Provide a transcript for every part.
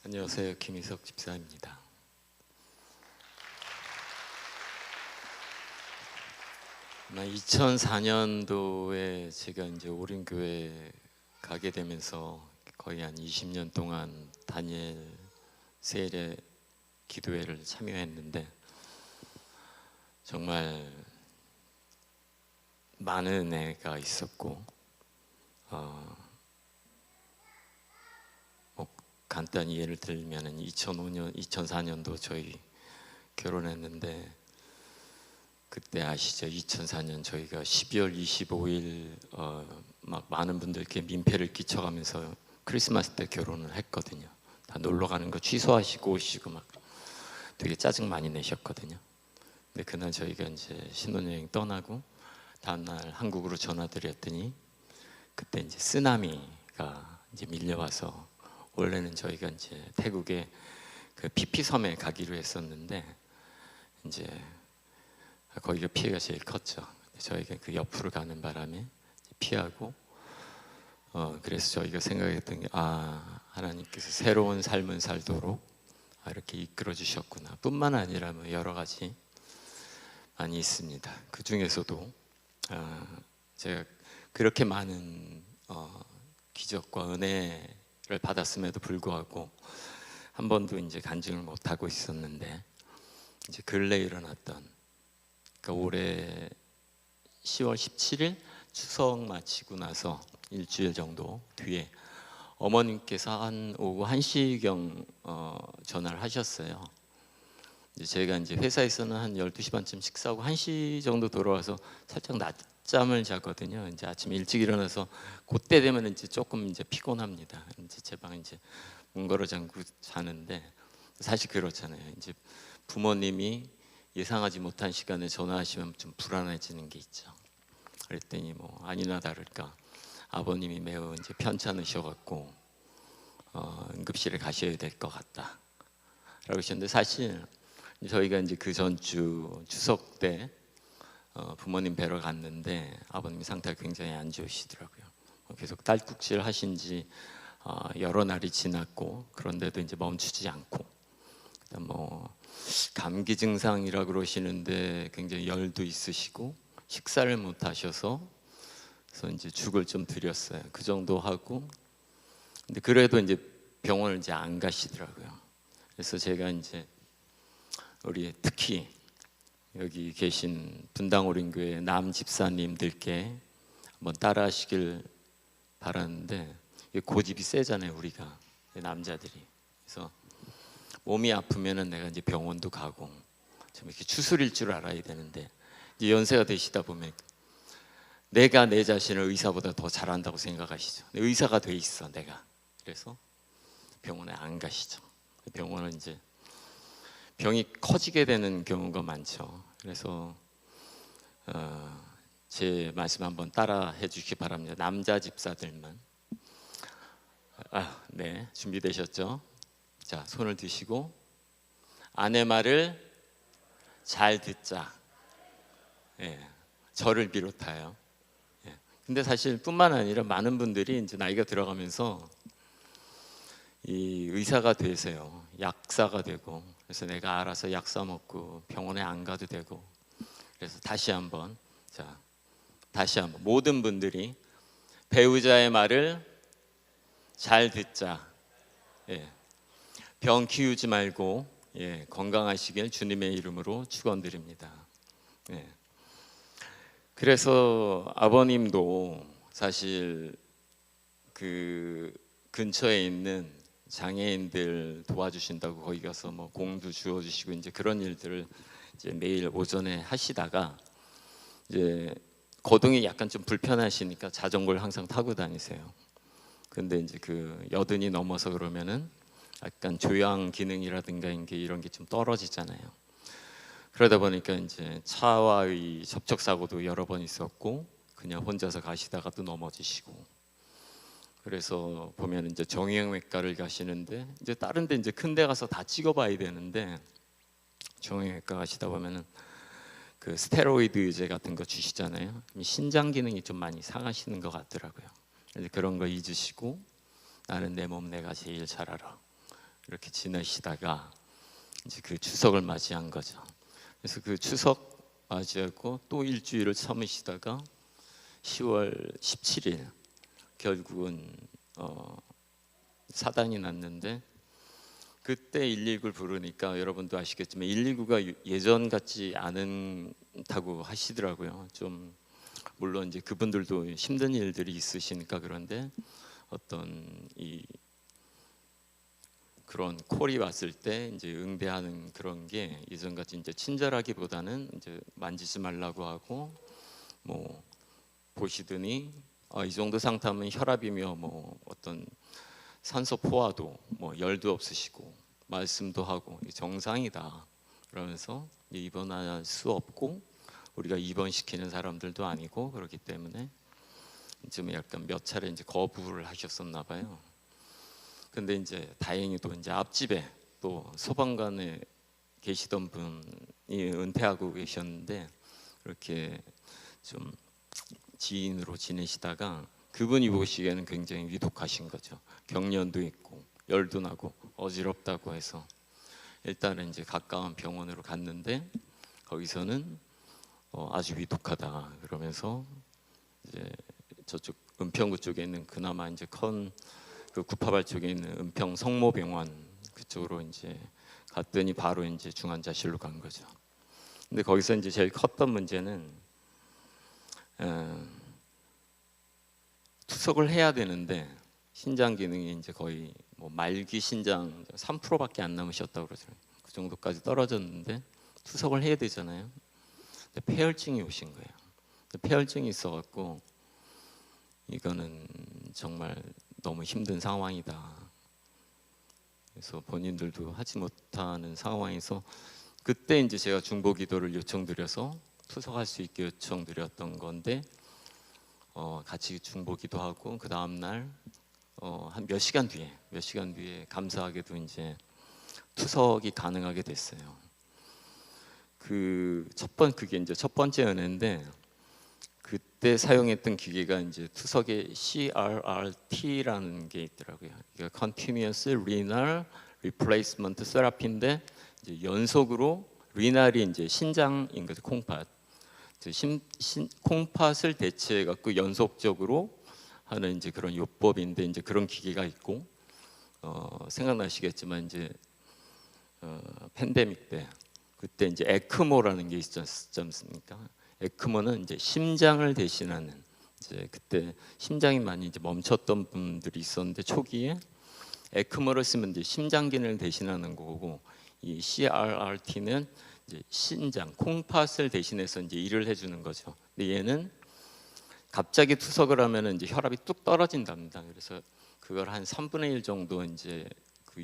안녕하세요. 김희석 집사입니다. 아마 2004년도에 제가 이제 오륜교회 가게 되면서 거의 한 20년 동안 다니엘 세일의 기도회를 참여했는데 정말 많은 은혜가 있었고 간단히 예를 들면 2004년도 저희 결혼했는데 그때 아시죠? 2004년 저희가 12월 25일 막 많은 분들께 민폐를 끼쳐가면서 크리스마스 때 결혼을 했거든요. 다 놀러 가는 거 취소하시고 오시고 막 되게 짜증 많이 내셨거든요. 근데 그날 저희가 이제 신혼여행 떠나고 다음날 한국으로 전화드렸더니 그때 이제 쓰나미가 이제 밀려와서 원래는 저희가 이제 태국의 그 피피 섬에 가기로 했었는데 이제 거기가 피해가 제일 컸죠. 저희가 그 옆으로 가는 바람에 피하고 그래서 저희가 생각했던 게 하나님께서 새로운 삶을 살도록 이렇게 이끌어 주셨구나. 뿐만 아니라 뭐 여러 가지 많이 있습니다. 그 중에서도 제가 그렇게 많은 기적과 은혜를 받았음에도 불구하고 한 번도 이제 간증을 못 하고 있었는데 이제 근래 일어났던 올해 10월 17일 추석 마치고 나서 일주일 정도 뒤에 어머님께서 한 오후 1시경 전화를 하셨어요. 이제 제가 이제 회사에서는 한 12시 반쯤 식사하고 1시 정도 돌아와서 살짝 낮잠을 자거든요. 이제 아침 일찍 일어나서 그때 되면 이제 조금 이제 피곤합니다. 이제 제 방에 이제 문 걸어 잠그고 자는데 사실 그렇잖아요. 이제 부모님이 예상하지 못한 시간에 전화하시면 좀 불안해지는 게 있죠. 그랬더니 뭐 아니나 다를까 아버님이 매우 이제 편찮으셔갖고 응급실에 가셔야 될 것 같다라고 하셨는데 사실 저희가 이제 그 전주 추석 때 부모님 뵈러 갔는데 아버님 상태가 굉장히 안 좋으시더라고요. 계속 딸꾹질 하신지 여러 날이 지났고 그런데도 이제 멈추지 않고 그다음 뭐 감기 증상이라 그러시는데 굉장히 열도 있으시고 식사를 못 하셔서 그래서 이제 죽을 좀 드렸어요. 그 정도 하고 근데 그래도 이제 병원을 이제 안 가시더라고요. 그래서 제가 이제 우리 특히 여기 계신 분당오륜교회 남 집사님들께 한번 따라하시길 바라는데 고집이 세잖아요, 우리가 남자들이. 그래서 몸이 아프면은 내가 이제 병원도 가고 좀 이렇게 추스릴 줄 알아야 되는데 이제 연세가 되시다 보면 내가 내 자신을 의사보다 더 잘한다고 생각하시죠. 의사가 돼 있어 내가. 그래서 병원에 안 가시죠. 병원은 이제 병이 커지게 되는 경우가 많죠. 그래서 제 말씀 한번 따라 해주시기 바랍니다. 남자 집사들만. 네, 준비되셨죠? 자, 손을 드시고 아내 말을 잘 듣자. 저를 비롯하여. 근데 사실 뿐만 아니라 많은 분들이 이제 나이가 들어가면서 이 의사가 되세요. 약사가 되고 그래서 내가 알아서 약 사 먹고 병원에 안 가도 되고 그래서 다시 한번 모든 분들이 배우자의 말을 잘 듣자. 병 키우지 말고 건강하시길 주님의 이름으로 축원드립니다. 그래서 아버님도 사실 그 근처에 있는 장애인들 도와주신다고 거기 가서 뭐 공도 주워주시고 이제 그런 일들을 이제 매일 오전에 하시다가 이제 거동이 약간 좀 불편하시니까 자전거를 항상 타고 다니세요. 근데 이제 그 여든이 넘어서 그러면은 약간 조향 기능이라든가 이런 게 좀 떨어지잖아요. 그러다 보니까 이제 차와의 접촉 사고도 여러 번 있었고 그냥 혼자서 가시다가 또 넘어지시고 그래서 보면 이제 정형외과를 가시는데 이제 다른 데 이제 큰 데 가서 다 찍어봐야 되는데 정형외과 가시다 보면은 그 스테로이드제 같은 거 주시잖아요. 신장 기능이 좀 많이 상하시는 것 같더라고요. 그래서 그런 거 잊으시고 나는 내 몸 내가 제일 잘 알아. 이렇게 지내시다가 이제 그 추석을 맞이한 거죠. 그래서 그 추석 맞이하고 또 일주일을 참으시다가 10월 17일 결국은 사단이 났는데, 그때 119를 부르니까 여러분도 아시겠지만 119가 예전 같지 않다고 하시더라고요. 좀 물론 이제 그분들도 힘든 일들이 있으시니까 그런데 어떤 그런 콜이 왔을 때 이제 응대하는 그런 게 예전같이 이제 친절하기보다는 이제 만지지 말라고 하고, 뭐 보시더니 이 정도 상태면 혈압이며 뭐 어떤 산소 포화도 뭐 열도 없으시고 말씀도 하고 정상이다 그러면서 입원할 수 없고 우리가 입원시키는 사람들도 아니고 그렇기 때문에 좀 약간 몇 차례 이제 거부를 하셨었나 봐요. 근데 이제 다행히도 이제 앞집에 또 소방관에 계시던 분이 은퇴하고 계셨는데 그렇게 좀 지인으로 지내시다가 그분이 보시기에는 굉장히 위독하신 거죠. 경련도 있고 열도 나고 어지럽다고 해서 일단은 이제 가까운 병원으로 갔는데 거기서는 아주 위독하다 그러면서 이제 저쪽 은평구 쪽에 있는 그나마 이제 그 구파발 쪽에 있는 은평 성모병원 그쪽으로 이제 갔더니 바로 이제 중환자실로 간 거죠. 근데 거기서 이제 제일 컸던 문제는 투석을 해야 되는데 신장 기능이 이제 거의 뭐 말기 신장 3%밖에 안 남으셨다고 그러더라고요. 그 정도까지 떨어졌는데 투석을 해야 되잖아요. 근데 폐혈증이 오신 거예요. 폐혈증이 있어갖고 이거는 정말 너무 힘든 상황이다. 그래서 본인들도 하지 못하는 상황에서 그때 이제 제가 중보기도를 요청드려서 투석할 수 있게 요청드렸던 건데 같이 중보기도하고 그 다음 날 한 몇 시간 뒤에 감사하게도 이제 투석이 가능하게 됐어요. 그게 이제 첫 번째 은혜인데 그때 사용했던 기계가 이제 투석에 CRRT라는 게 있더라고요. 이게 Continuous Renal Replacement Therapy인데 이제 연속으로 리날이 이제 신장인 거죠. 콩팥. 콩팥을 대체해 갖고 연속적으로 하는 이제 그런 요법인데 이제 그런 기계가 있고 생각나시겠지만 이제 팬데믹 때 그때 이제 에크모라는 게 있었지 않습니까? 에크모는 이제 심장을 대신하는 이제 그때 심장이 많이 이제 멈췄던 분들이 있었는데 초기에 에크모를 쓰면 이제 심장 기능을 대신하는 거고 이 CRRT는 이제 신장 콩팥을 대신해서 이제 일을 해주는 거죠. 근데 얘는 갑자기 투석을 하면은 이제 혈압이 뚝 떨어진답니다. 그래서 그걸 한 3분의 1 정도 이제 그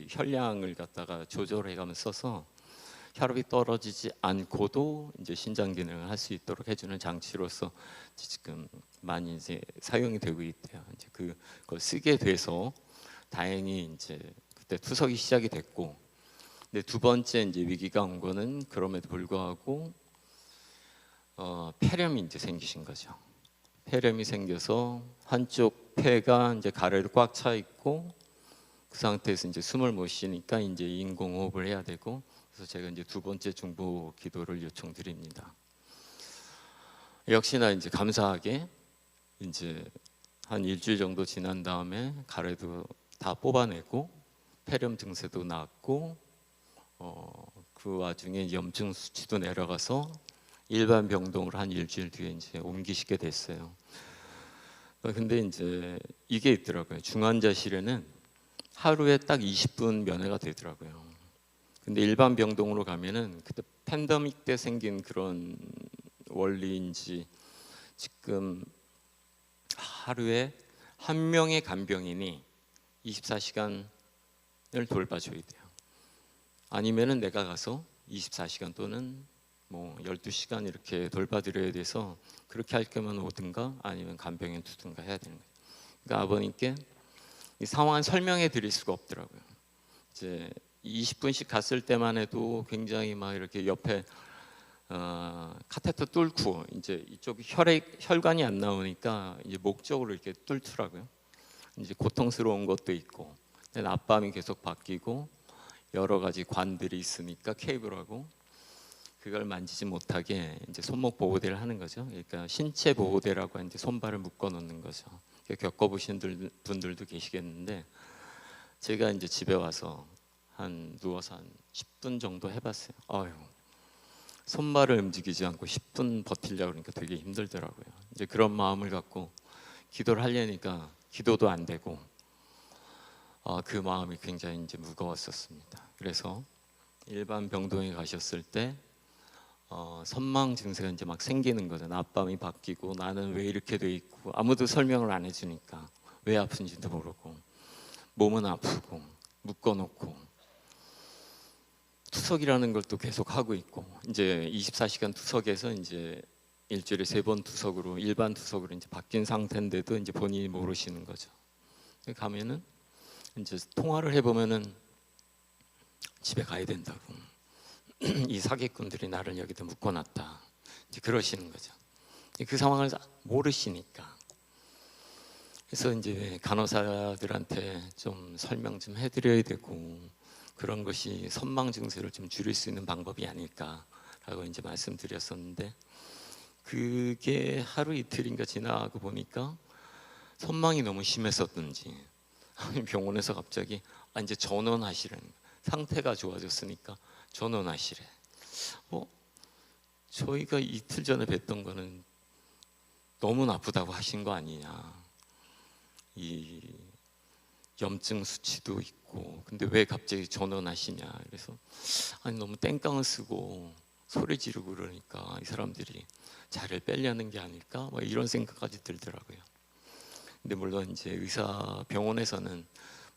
혈량을 갖다가 조절해가면서 써서 혈압이 떨어지지 않고도 이제 신장 기능을 할 수 있도록 해주는 장치로서 지금 많이 이제 사용이 되고 있대요. 이제 그걸 쓰게 돼서 다행히 이제 그때 투석이 시작이 됐고, 근데 두 번째 이제 위기가 온 거는 그럼에도 불구하고 폐렴이 이제 생기신 거죠. 폐렴이 생겨서 한쪽 폐가 이제 가래로 꽉 차 있고 그 상태에서 이제 숨을 못 쉬니까 이제 인공호흡을 해야 되고, 그래서 제가 이제 두 번째 중보 기도를 요청드립니다. 역시나 이제 감사하게 이제 한 일주일 정도 지난 다음에 가래도 다 뽑아내고 폐렴 증세도 나았고 그 와중에 염증 수치도 내려가서 일반 병동으로 한 일주일 뒤에 이제 옮기시게 됐어요. 근데 이제 이게 있더라고요. 중환자실에는 하루에 딱 20분 면회가 되더라고요. 근데 일반 병동으로 가면은 그때 팬데믹 때 생긴 그런 원리인지 지금 하루에 한 명의 간병인이 24시간을 돌봐줘야 돼요. 아니면은 내가 가서 24시간 또는 뭐 12시간 이렇게 돌봐드려야 돼서 그렇게 할 거면 오든가 아니면 간병인 두든가 해야 되는 거예요. 그러니까 아버님께 이 상황을 설명해 드릴 수가 없더라고요. 이제 20분씩 갔을 때만 해도 굉장히 막 이렇게 옆에 카테터 뚫고 이제 이쪽 혈관이 안 나오니까 이제 목 쪽으로 이렇게 뚫더라고요. 이제 고통스러운 것도 있고 근데 낮밤이 계속 바뀌고 여러 가지 관들이 있으니까 케이블하고 그걸 만지지 못하게 이제 손목 보호대를 하는 거죠. 그러니까 신체 보호대라고 이제 손발을 묶어 놓는 거죠. 겪어보신 분들도 계시겠는데 제가 이제 집에 와서 누워서 한 10분 정도 해봤어요. 아유, 손발을 움직이지 않고 10분 버틸려고 그러니까 되게 힘들더라고요. 이제 그런 마음을 갖고 기도를 하려니까 기도도 안 되고 그 마음이 굉장히 이제 무거웠었습니다. 그래서 일반 병동에 가셨을 때 선망 증세가 이제 막 생기는 거죠. 낮밤이 바뀌고 나는 왜 이렇게 돼 있고 아무도 설명을 안 해주니까 왜 아픈지도 모르고 몸은 아프고 묶어놓고 투석이라는 걸 또 계속 하고 있고 이제 24시간 투석에서 이제 일주일에 3번 투석으로 일반 투석으로 이제 바뀐 상태인데도 이제 본인이 모르시는 거죠. 가면은 이제 통화를 해보면은 집에 가야 된다고 이 사기꾼들이 나를 여기다 묶어놨다 이제 그러시는 거죠. 그 상황을 모르시니까 그래서 이제 간호사들한테 좀 설명 좀 해드려야 되고 그런 것이 선망 증세를 좀 줄일 수 있는 방법이 아닐까라고 이제 말씀드렸었는데 그게 하루 이틀인가 지나고 보니까 선망이 너무 심했었든지 병원에서 갑자기 이제 전원하시라는 거예요. 상태가 좋아졌으니까 전원하시래. 저희가 이틀 전에 뵀던 거는 너무 나쁘다고 하신 거 아니냐. 이 염증 수치도 있고 근데 왜 갑자기 전원하시냐. 그래서 너무 땡깡을 쓰고 소리 지르고 그러니까 이 사람들이 자를 빼려는 게 아닐까 뭐 이런 생각까지 들더라고요. 근데 물론 이제 의사 병원에서는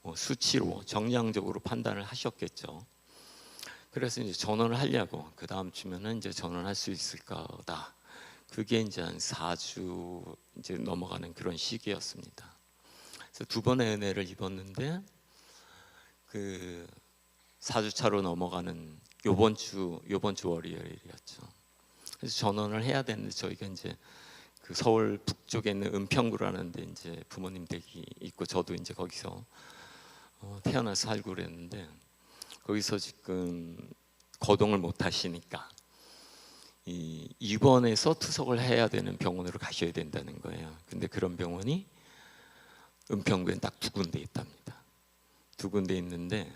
뭐 수치로 정량적으로 판단을 하셨겠죠. 그래서 이제 전원을 하려고 그 다음 주면은 이제 전원할 수 있을 거다. 그게 이제 한 4주 이제 넘어가는 그런 시기였습니다. 그래서 2번의 은혜를 입었는데 그 4주차로 넘어가는 요번 주 월요일이었죠. 그래서 전원을 해야 되는데 저희가 이제 그 서울 북쪽에 있는 은평구라는 데 이제 부모님 댁이 있고 저도 이제 거기서 태어나서 살고 그랬는데 거기서 지금 거동을 못 하시니까 입원해서 투석을 해야 되는 병원으로 가셔야 된다는 거예요. 근데 그런 병원이 은평구엔 딱 2군데 있답니다. 2군데 있는데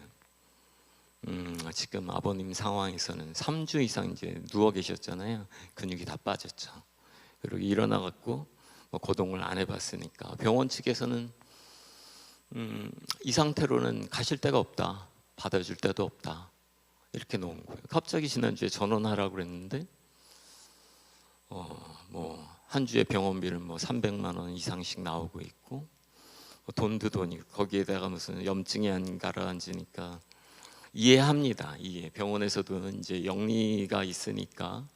지금 아버님 상황에서는 3주 이상 이제 누워 계셨잖아요. 근육이 다 빠졌죠. 그리고 일어나 갖고 뭐 거동을 안 해봤으니까 병원 측에서는 이 상태로는 가실 데가 없다, 받아줄 데도 없다 이렇게 놓은 거예요. 갑자기 지난주에 전원하라고 그랬는데 뭐 한 주에 병원비를 뭐 300만 원 이상씩 나오고 있고 돈도 돈이고 거기에다가 무슨 염증이 안 가라앉으니까 이해합니다. 병원에서도 이제 영리가 있으니까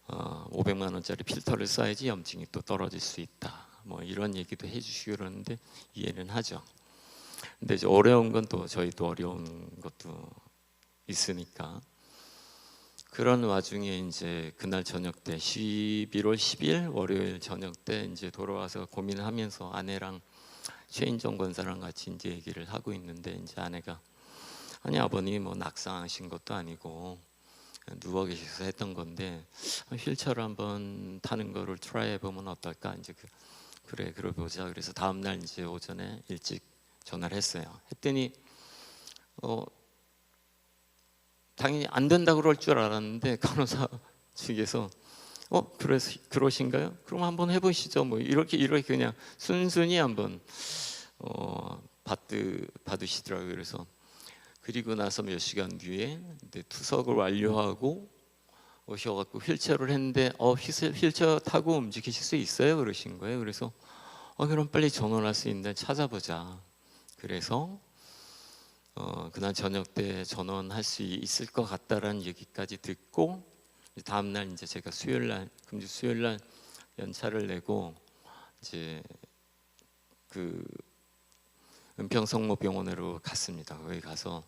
500만 원짜리 필터를 써야지 염증이 또 떨어질 수 있다. 뭐 이런 얘기도 해주시고 그러는데 이해는 하죠. 근데 이제 어려운 건 또 저희도 어려운 것도 있으니까 그런 와중에 이제 그날 저녁 때 11월 10일 월요일 저녁 때 이제 돌아와서 고민하면서 아내랑 최인정 권사랑 같이 이제 얘기를 하고 있는데 이제 아내가 아니 아버님 뭐 낙상하신 것도 아니고 누워 계셔서 했던 건데 휠체어를 한번 타는 거를 트라이 해보면 어떨까 이제 그래 보자. 그래서 다음 날 이제 오전에 일찍 전화를 했어요. 했더니 당연히 안 된다고 그럴 줄 알았는데 간호사 측에서 그러신가요? 그럼 한번 해보시죠. 뭐 이렇게 그냥 순순히 한번 받으시더라고요. 그래서 그리고 나서 몇 시간 뒤에 투석을 완료하고 오셔갖고 휠체어를 했는데 휠체어 타고 움직이실 수 있어요? 그러신 거예요. 그래서 그럼 빨리 전원할 수 있는데 찾아보자. 그래서 그날 저녁 때 전원할 수 있을 것 같다라는 얘기까지 듣고 다음 날 이제 제가 금주 수요일 날 연차를 내고 이제 그 은평성모병원으로 갔습니다. 거기 가서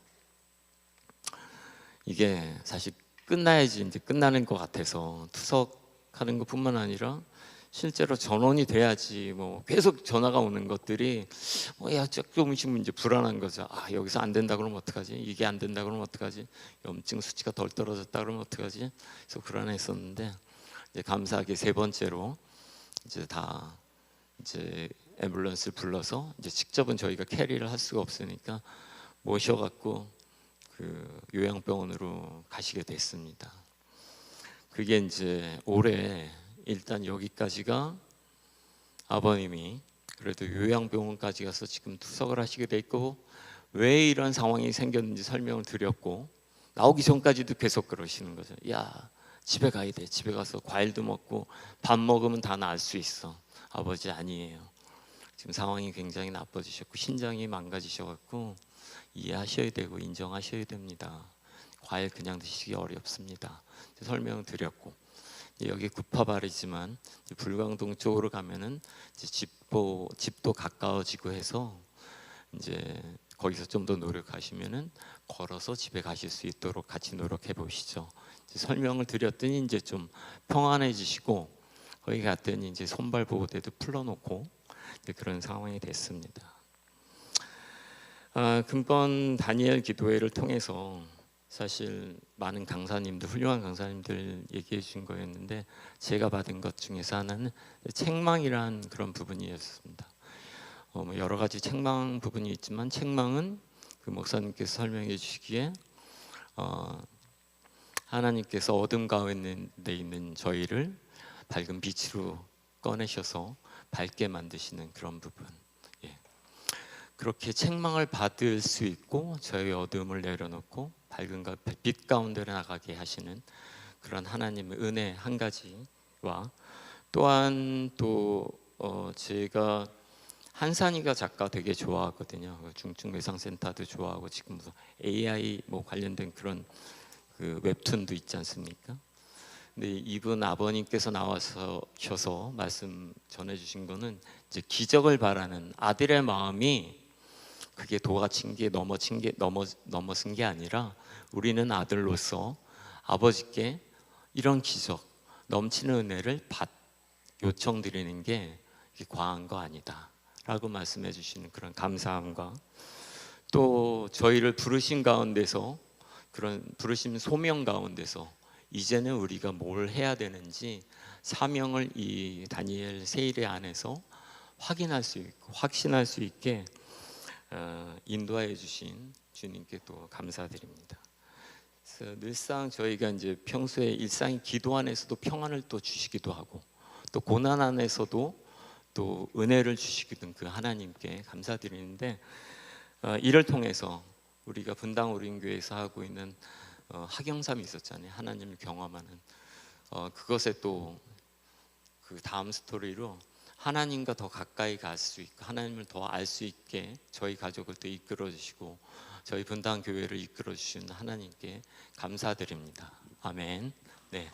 이게 사실 끝나야지 이제 끝나는 것 같아서 투석하는 것뿐만 아니라 실제로 전원이 돼야지 뭐 계속 전화가 오는 것들이 야 조금씩 이제 불안한 거죠. 아 여기서 안 된다 그러면 어떡하지? 이게 안 된다 그러면 어떡하지? 염증 수치가 덜 떨어졌다 그러면 어떡하지? 그래서 불안했었는데 이제 감사하게 세 번째로 이제 다 이제 앰뷸런스를 불러서 이제 직접은 저희가 캐리를 할 수가 없으니까 모셔갖고 그 요양병원으로 가시게 됐습니다. 그게 이제 올해 일단 여기까지가 아버님이 그래도 요양병원까지 가서 지금 투석을 하시게 돼 있고 왜 이런 상황이 생겼는지 설명을 드렸고 나오기 전까지도 계속 그러시는 거죠. 야 집에 가야 돼. 집에 가서 과일도 먹고 밥 먹으면 다 나을 수 있어. 아버지 아니에요. 지금 상황이 굉장히 나빠지셨고 신장이 망가지셔갖고 이해하셔야 되고 인정하셔야 됩니다. 과일 그냥 드시기 어렵습니다. 설명을 드렸고 여기 구파발이지만 불광동 쪽으로 가면은 이제 집도 가까워지고 해서 이제 거기서 좀 더 노력하시면은 걸어서 집에 가실 수 있도록 같이 노력해 보시죠. 설명을 드렸더니 이제 좀 평안해지시고 거기 갔더니 이제 손발 보호대도 풀어놓고 이제 그런 상황이 됐습니다. 금번 다니엘 기도회를 통해서 사실 많은 강사님들, 훌륭한 강사님들 얘기해 주신 거였는데 제가 받은 것 중에서 하나는 책망이란 그런 부분이었습니다. 여러 가지 책망 부분이 있지만 책망은 그 목사님께서 설명해 주시기에 하나님께서 어둠 가운데 있는 저희를 밝은 빛으로 꺼내셔서 밝게 만드시는 그런 부분. 그렇게 책망을 받을 수 있고 저희 어둠을 내려놓고 밝은 빛 가운데 나가게 하시는 그런 하나님의 은혜 한 가지와 또한 또 제가 한산이가 작가 되게 좋아하거든요. 중증매상센터도 좋아하고 지금 AI 뭐 관련된 그런 그 웹툰도 있지 않습니까? 근데 이분 아버님께서 나와셔서 말씀 전해주신 거는 이제 기적을 바라는 아들의 마음이 그게 도가 넘어선 게 아니라 우리는 아들로서 아버지께 이런 기적 넘치는 은혜를 요청드리는 게 과한 거 아니다 라고 말씀해 주시는 그런 감사함과 또 저희를 부르신 가운데서 그런 부르신 소명 가운데서 이제는 우리가 뭘 해야 되는지 사명을 이 다니엘 세일의 안에서 확인할 수 있고 확신할 수 있게 인도하여 주신 주님께 또 감사드립니다. 그래서 늘상 저희가 이제 평소에 일상의 기도 안에서도 평안을 또 주시기도 하고 또 고난 안에서도 또 은혜를 주시기도 그 하나님께 감사드리는데 이를 통해서 우리가 분당 우린교회에서 하고 있는 학영삼이 있었잖아요. 하나님을 경험하는 그것에 또 그 다음 스토리로 하나님과 더 가까이 갈 수 있고 하나님을 더 알 수 있게 저희 가족을 또 이끌어 주시고 저희 분당 교회를 이끌어 주신 하나님께 감사드립니다. 아멘. 네.